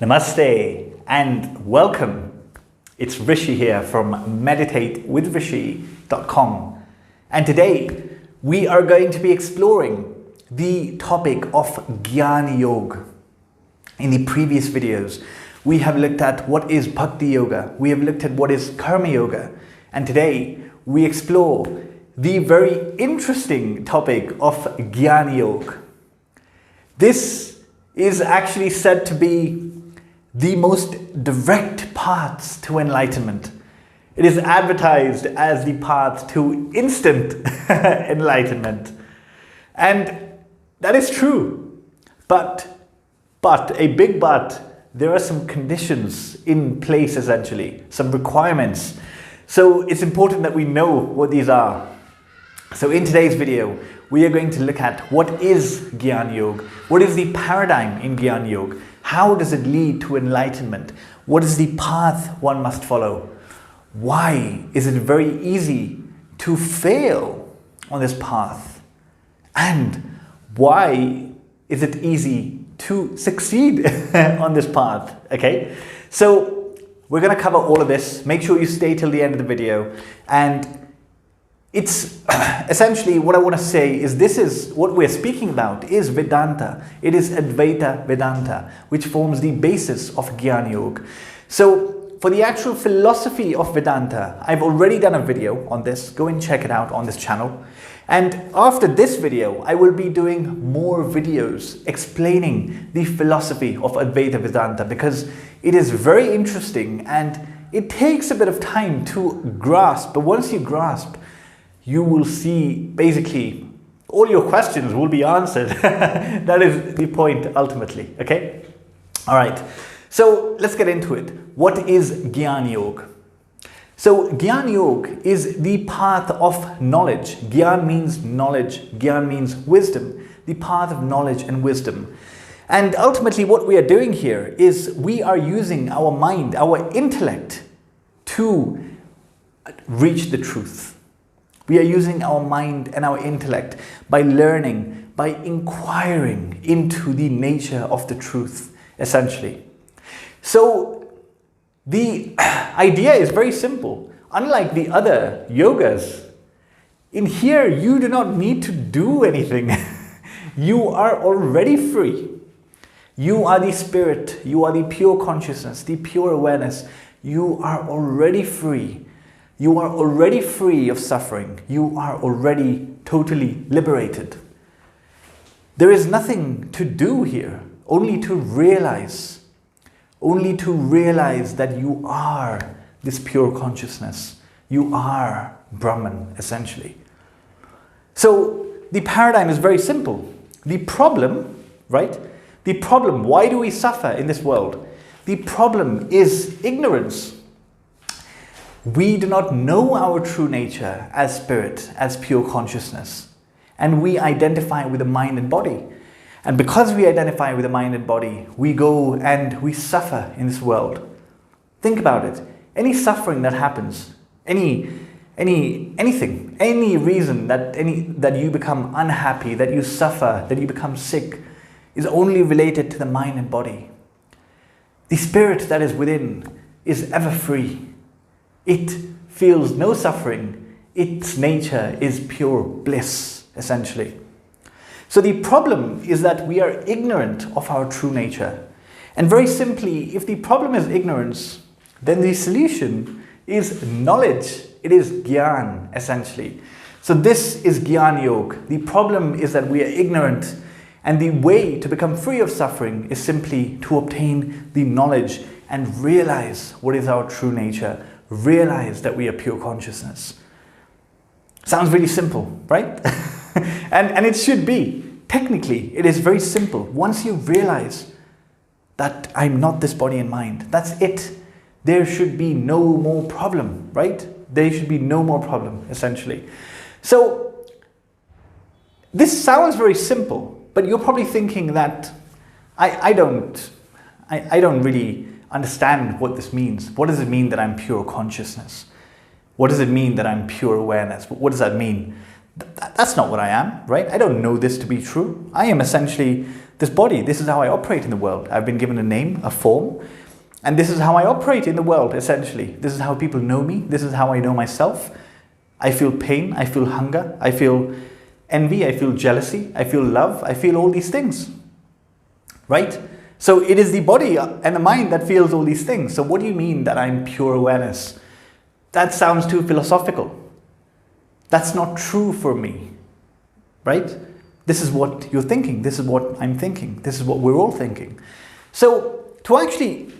Namaste and welcome. It's Rishi here from meditatewithrishi.com, and today we are going to be exploring the topic of Jnana Yoga. In the previous videos, we have looked at what is Bhakti Yoga, we have looked at what is Karma Yoga, and today we explore the very interesting topic of Jnana Yoga. This is actually said to be the most direct paths to enlightenment. It is advertised as the path to instant enlightenment. And that is true. But, a big but, there are some conditions in place essentially, some requirements. So it's important that we know what these are. So in today's video, we are going to look at what is Jnana Yoga, what is the paradigm in Jnana Yoga, how does it lead to enlightenment, what is the path one must follow, why is it very easy to fail on this path, and why is it easy to succeed on this path, okay? So we're going to cover all of this. Make sure you stay till the end of the video, and it's essentially what I want to say is this is what we're speaking about is Vedanta. It is Advaita Vedanta, which forms the basis of Jnana Yoga. So for the actual philosophy of Vedanta, I've already done a video on this. Go and check it out on this channel. And after this video, I will be doing more videos explaining the philosophy of Advaita Vedanta because it is very interesting and it takes a bit of time to grasp. But once you grasp, you will see basically all your questions will be answered. That is the point ultimately, okay? All right, so let's get into it. What is Jnana Yoga? So Jnana Yoga is the path of knowledge. Jnana means knowledge, Jnana means wisdom, the path of knowledge and wisdom. And ultimately what we are doing here is we are using our mind, our intellect to reach the truth. We are using our mind and our intellect by learning, by inquiring into the nature of the truth, essentially. So the idea is very simple. Unlike the other yogas, in here you do not need to do anything. You are already free. You are the spirit, you are the pure consciousness, the pure awareness. You are already free. You are already free of suffering. You are already totally liberated. There is nothing to do here, only to realize that you are this pure consciousness. You are Brahman, essentially. So the paradigm is very simple. The problem, right? The problem, why do we suffer in this world? The problem is ignorance. We do not know our true nature as spirit, as pure consciousness. And we identify with the mind and body. And because we identify with the mind and body, we go and we suffer in this world. Think about it. Any suffering that happens, anything, any reason that you become unhappy, that you suffer, that you become sick, is only related to the mind and body. The spirit that is within is ever free. It feels no suffering. Its nature is pure bliss, essentially. So the problem is that we are ignorant of our true nature. And very simply, if the problem is ignorance, then the solution is knowledge. It is Jnana, essentially. So this is Jnana Yoga. The problem is that we are ignorant. And the way to become free of suffering is simply to obtain the knowledge and realize what is our true nature. Realize that we are pure consciousness. Sounds really simple, right? and it should be. Technically, it is very simple. Once you realize that I'm not this body and mind, that's it. There should be no more problem, right? There should be no more problem, essentially. So this sounds very simple, but you're probably thinking that I don't really understand what this means. What does it mean that I'm pure consciousness? What does it mean that I'm pure awareness? What does that mean? That's not what I am, right? I don't know this to be true. I am essentially this body. This is how I operate in the world. I've been given a name, a form, and this is how I operate in the world, essentially. This is how people know me. This is how I know myself. I feel pain. I feel hunger. I feel envy. I feel jealousy. I feel love. I feel all these things, right? So it is the body and the mind that feels all these things. So what do you mean that I'm pure awareness? That sounds too philosophical. That's not true for me, right? This is what you're thinking. This is what I'm thinking. This is what we're all thinking. So to actually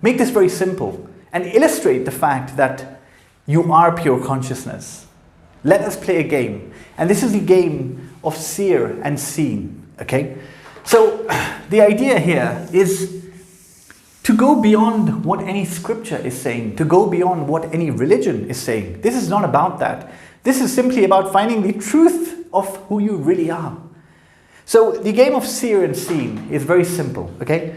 make this very simple and illustrate the fact that you are pure consciousness, let us play a game. And this is the game of seer and seen, okay? So the idea here is to go beyond what any scripture is saying, to go beyond what any religion is saying. This is not about that. This is simply about finding the truth of who you really are. So the game of seer and seen is very simple, okay?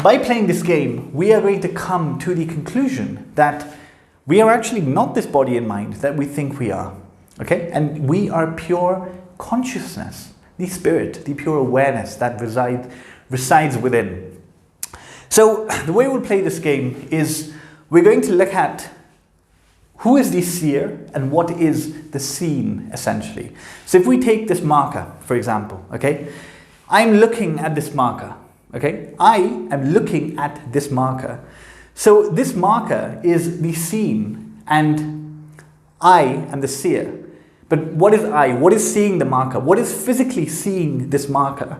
By playing this game, we are going to come to the conclusion that we are actually not this body and mind that we think we are, okay? And we are pure consciousness. The spirit, the pure awareness that resides within. So the way we'll play this game is we're going to look at who is the seer and what is the seen, essentially. So if we take this marker, for example, okay, I'm looking at this marker, okay, I am looking at this marker. So this marker is the seen and I am the seer. But what is I? What is seeing the marker? What is physically seeing this marker?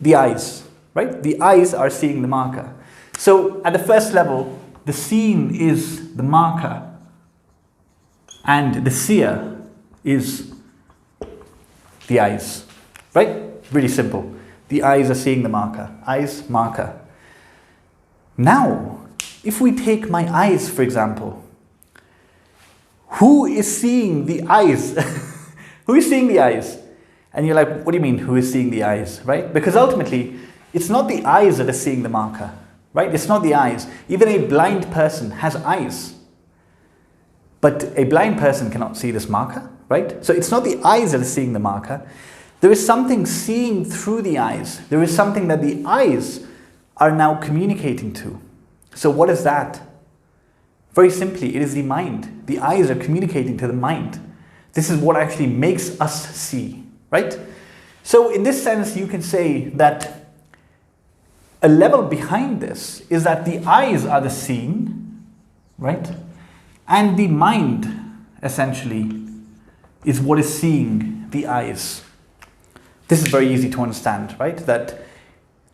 The eyes, right? The eyes are seeing the marker. So at the first level, the seen is the marker and the seer is the eyes, right? Really simple. The eyes are seeing the marker. Eyes, marker. Now, if we take my eyes, for example, who is seeing the eyes? Who is seeing the eyes? And you're like, what do you mean, who is seeing the eyes, right? Because ultimately, it's not the eyes that are seeing the marker, right? It's not the eyes. Even a blind person has eyes. But a blind person cannot see this marker, right? So it's not the eyes that are seeing the marker. There is something seeing through the eyes. There is something that the eyes are now communicating to. So what is that? Very simply, it is the mind. The eyes are communicating to the mind. This is what actually makes us see, right? So in this sense, you can say that a level behind this is that the eyes are the seen, right? And the mind, essentially, is what is seeing the eyes. This is very easy to understand, right? That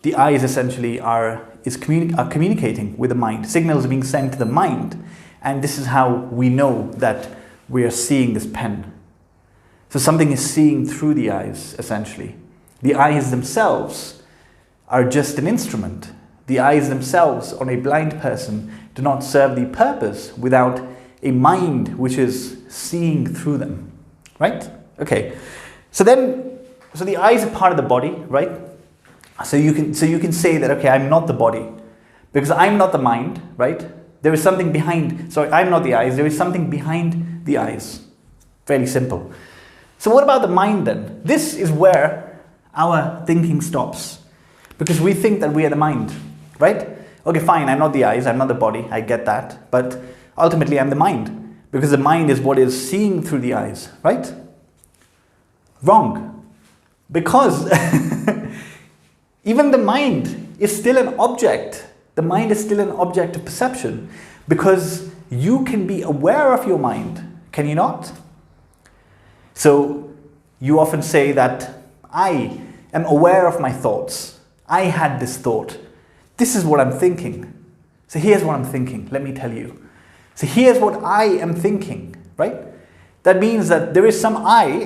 the eyes essentially are communicating with the mind. Signals are being sent to the mind. And this is how we know that we are seeing this pen. So something is seeing through the eyes, essentially. The eyes themselves are just an instrument. The eyes themselves on a blind person do not serve the purpose without a mind which is seeing through them, right? Okay. So the eyes are part of the body, right? So you can say that, okay, I'm not the body because I'm not the mind, right? There is something behind, sorry, I'm not the eyes, there is something behind the eyes. Fairly simple. So what about the mind then? This is where our thinking stops. Because we think that we are the mind, right? Okay, fine, I'm not the eyes, I'm not the body, I get that. But ultimately I'm the mind. Because the mind is what is seeing through the eyes, right? Wrong. Because even the mind is still an object. The mind is still an object of perception because you can be aware of your mind, can you not? So you often say that I am aware of my thoughts. I had this thought. This is what I'm thinking. So here's what I'm thinking. Let me tell you. So here's what I am thinking, right? That means that there is some I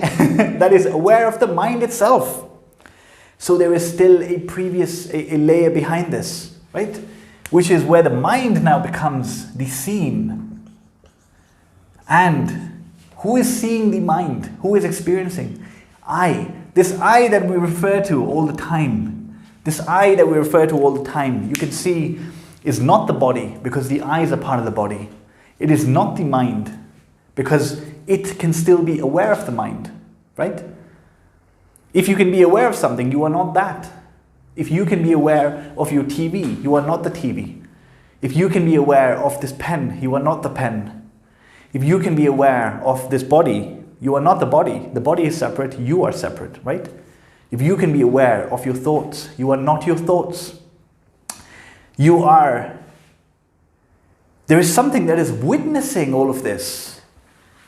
that is aware of the mind itself. So there is still a layer behind this, right? Which is where the mind now becomes the seen. And who is seeing the mind? Who is experiencing? I. This I that we refer to all the time. This I that we refer to all the time, you can see, is not the body because the eyes are part of the body. It is not the mind because it can still be aware of the mind, right? If you can be aware of something, you are not that. If you can be aware of your TV, you are not the TV. If you can be aware of this pen, you are not the pen. If you can be aware of this body, you are not the body. The body is separate, you are separate, right? If you can be aware of your thoughts, you are not your thoughts. You are... There is something that is witnessing all of this.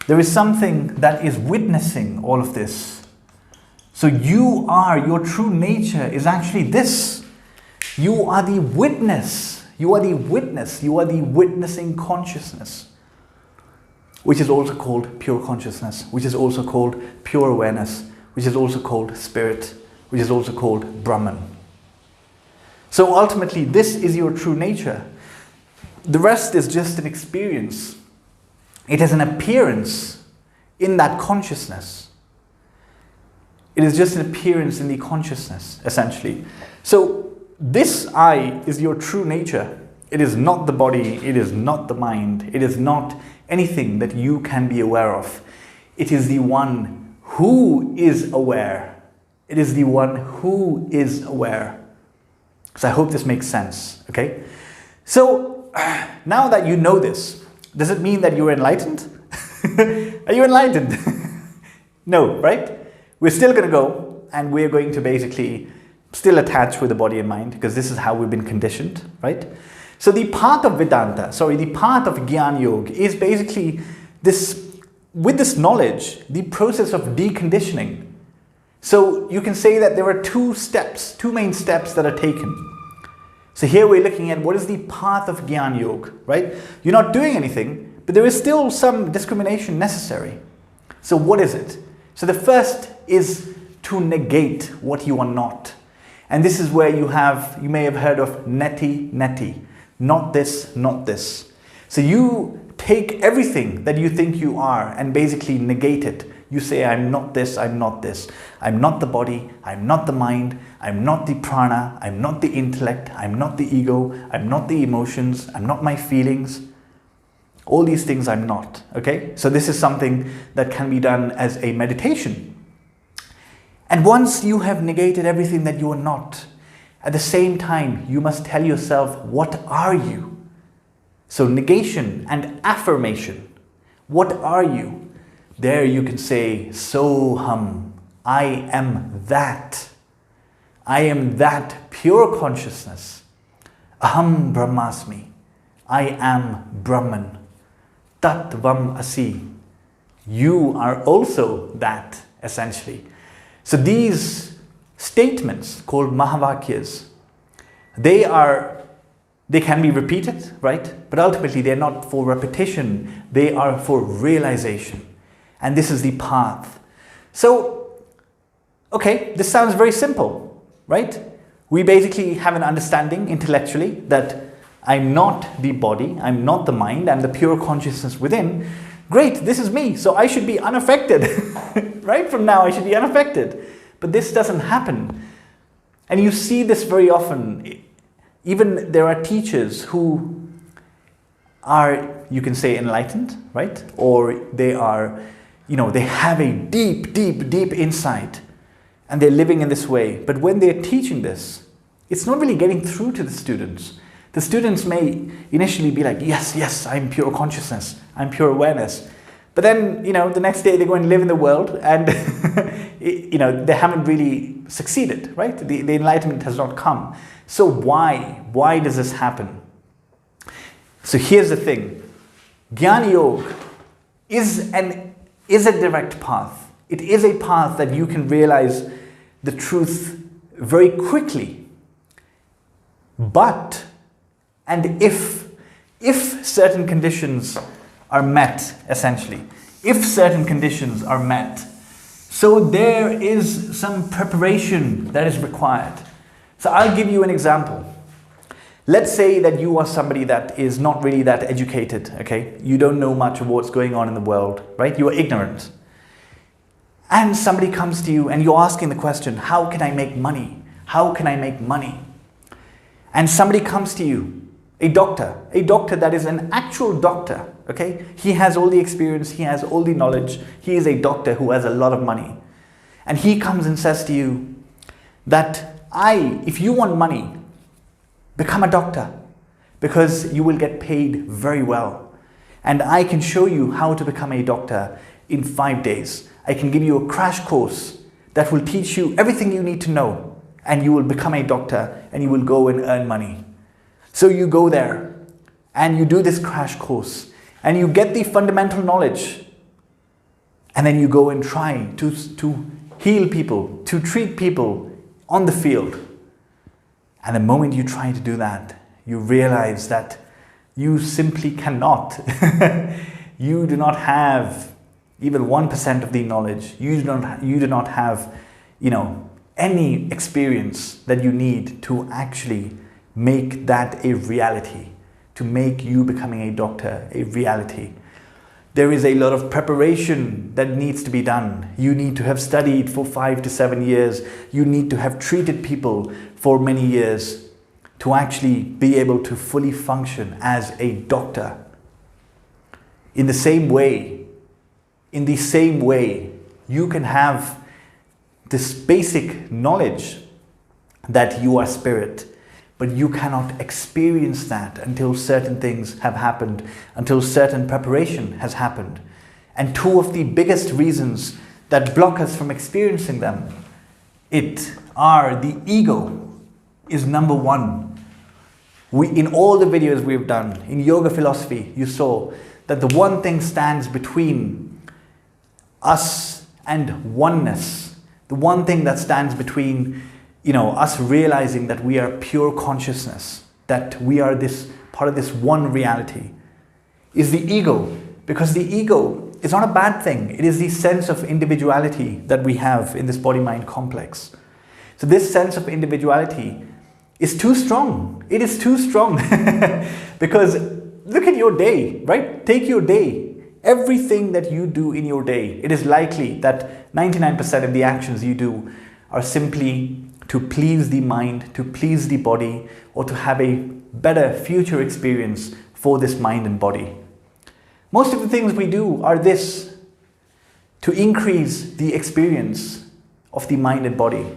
There is something that is witnessing all of this. So you are, your true nature is actually this. You are the witness. You are the witness. You are the witnessing consciousness, which is also called pure consciousness, which is also called pure awareness, which is also called spirit, which is also called Brahman. So ultimately, this is your true nature. The rest is just an experience. It is an appearance in that consciousness. It is just an appearance in the consciousness, essentially. So this I is your true nature. It is not the body. It is not the mind. It is not anything that you can be aware of. It is the one who is aware. It is the one who is aware. So I hope this makes sense, okay? So now that you know this, does it mean that you're enlightened? Are you enlightened? No, right? We're still going to go and we're going to basically still attach with the body and mind because this is how we've been conditioned, right? So the path of Vedanta, the path of Jnana Yoga is basically this, with this knowledge, the process of deconditioning. So you can say that there are two main steps that are taken. So here we're looking at what is the path of Jnana Yoga, right? You're not doing anything, but there is still some discrimination necessary. So what is it? So the first is to negate what you are not. And this is where you may have heard of neti, not this, not this. So you take everything that you think you are and basically negate it. You say, I'm not this, I'm not this. I'm not the body, I'm not the mind, I'm not the prana, I'm not the intellect, I'm not the ego, I'm not the emotions, I'm not my feelings. All these things I'm not, okay? So this is something that can be done as a meditation. And once you have negated everything that you are not, at the same time, you must tell yourself, what are you? So negation and affirmation. What are you? There you can say, Soham, I am that. I am that pure consciousness. Aham Brahmasmi. I am Brahman. Tattvam Asi. You are also that, essentially. So these statements called Mahavakyas, they can be repeated, right? But ultimately they're not for repetition, they are for realization. And this is the path. So, okay, this sounds very simple, right? We basically have an understanding intellectually that I'm not the body, I'm not the mind, I'm the pure consciousness within. Great, this is me, so I should be unaffected. Right? From now I should be unaffected. But this doesn't happen. And you see this very often. Even there are teachers who are, you can say, enlightened, right? Or they are, they have a deep, deep, deep insight and they're living in this way. But when they're teaching this, it's not really getting through to the students. The students may initially be like, yes, yes, I'm pure consciousness, I'm pure awareness. But then, the next day they go and live in the world and, they haven't really succeeded, right? The enlightenment has not come. So why? Why does this happen? So here's the thing. Jnana Yoga is a direct path. It is a path that you can realize the truth very quickly. But, and if certain conditions are met, essentially, if certain conditions are met, so there is some preparation that is required. So I'll give you an example. Let's say that you are somebody that is not really that educated, okay? You don't know much of what's going on in the world, right? You are ignorant. And somebody comes to you and you're asking the question, how can I make money? How can I make money? And somebody comes to you, a doctor that is an actual doctor, okay? He has all the experience, he has all the knowledge, he is a doctor who has a lot of money. And he comes and says to you that if you want money, become a doctor, because you will get paid very well. And I can show you how to become a doctor in 5 days. I can give you a crash course that will teach you everything you need to know, and you will become a doctor and you will go and earn money. So you go there and you do this crash course and you get the fundamental knowledge, and then you go and try to heal people, to treat people on the field. And the moment you try to do that, you realize that you simply cannot. You do not have even 1% of the knowledge. You do not have, any experience that you need to actually make that a reality, to make you becoming a doctor a reality. There is a lot of preparation that needs to be done. You need to have studied for 5 to 7 years. You need to have treated people for many years to actually be able to fully function as a doctor. In the same way, you can have this basic knowledge that you are spirit, but you cannot experience that until certain things have happened, until certain preparation has happened. And two of the biggest reasons that block us from experiencing them, the ego is number one. In all the videos we've done, in yoga philosophy, you saw that the one thing stands between us and oneness. The one thing that stands between us realizing that we are pure consciousness, that we are this part of this one reality, is the ego. Because the ego is not a bad thing. It is the sense of individuality that we have in this body-mind complex. So this sense of individuality is too strong. It is too strong. Because look at your day, right? Take your day. Everything that you do in your day, it is likely that 99% of the actions you do are simply to please the mind, to please the body, or to have a better future experience for this mind and body. Most of the things we do are this, to increase the experience of the mind and body.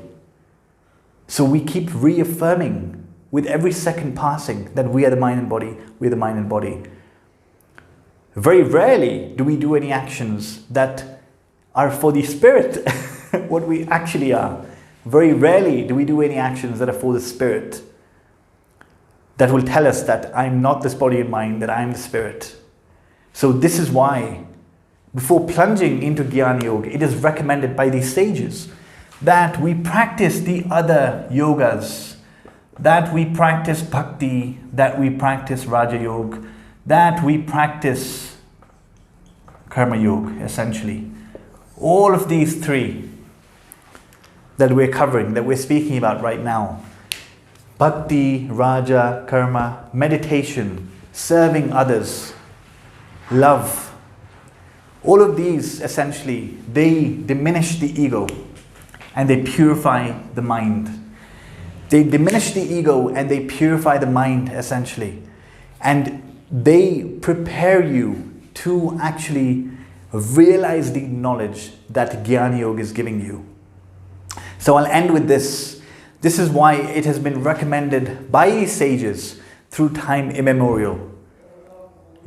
So we keep reaffirming with every second passing that we are the mind and body, we are the mind and body. Very rarely do we do any actions that are for the spirit, what we actually are. Very rarely do we do any actions that are for the spirit, that will tell us that I'm not this body and mind, that I'm the spirit. So this is why, before plunging into Jnana Yoga, it is recommended by these sages that we practice the other yogas, that we practice bhakti, that we practice Raja Yoga, that we practice Karma Yoga, essentially. All of these three that we're covering, that we're speaking about right now. Bhakti, Raja, Karma, meditation, serving others, love. All of these, essentially, they diminish the ego and they purify the mind. They diminish the ego and they purify the mind, essentially. And they prepare you to actually realize the knowledge that Jnana Yoga is giving you. So I'll end with this. This is why it has been recommended by these sages through time immemorial.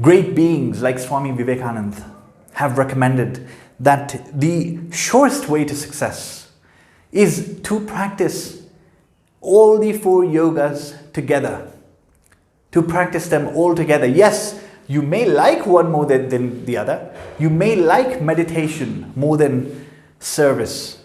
Great beings like Swami Vivekananda have recommended that the surest way to success is to practice all the 4 yogas together. To practice them all together. Yes, you may like one more than the other. You may like meditation more than service.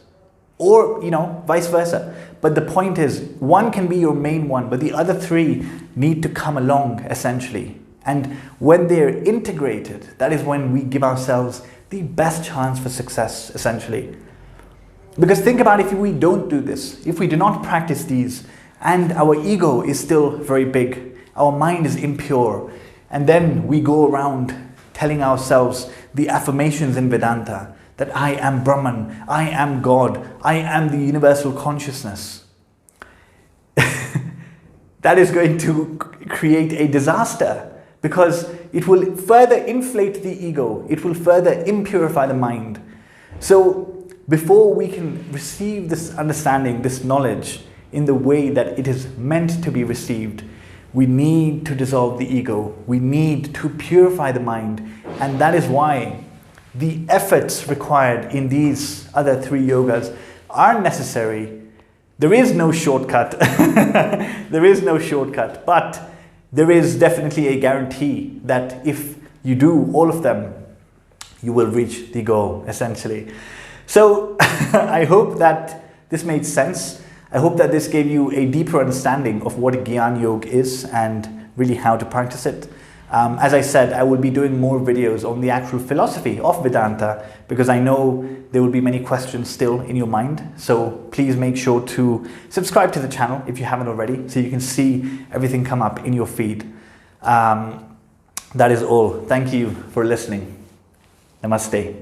Or, vice versa. But the point is, one can be your main one, but the other 3 need to come along, essentially. And when they're integrated, that is when we give ourselves the best chance for success, essentially. Because think about if we don't do this, if we do not practice these, and our ego is still very big, our mind is impure, and then we go around telling ourselves the affirmations in Vedanta, that I am Brahman, I am God, I am the universal consciousness. That is going to create a disaster, because it will further inflate the ego, it will further impurify the mind. So before we can receive this understanding, this knowledge in the way that it is meant to be received, we need to dissolve the ego. We need to purify the mind. And that is why the efforts required in these other 3 yogas are necessary. There is no shortcut. There is no shortcut. But there is definitely a guarantee that if you do all of them, you will reach the goal, essentially. So I hope that this made sense. I hope that this gave you a deeper understanding of what Jnana Yoga is and really how to practice it. As I said, I will be doing more videos on the actual philosophy of Vedanta because I know there will be many questions still in your mind. So please make sure to subscribe to the channel if you haven't already, so you can see everything come up in your feed. That is all. Thank you for listening. Namaste.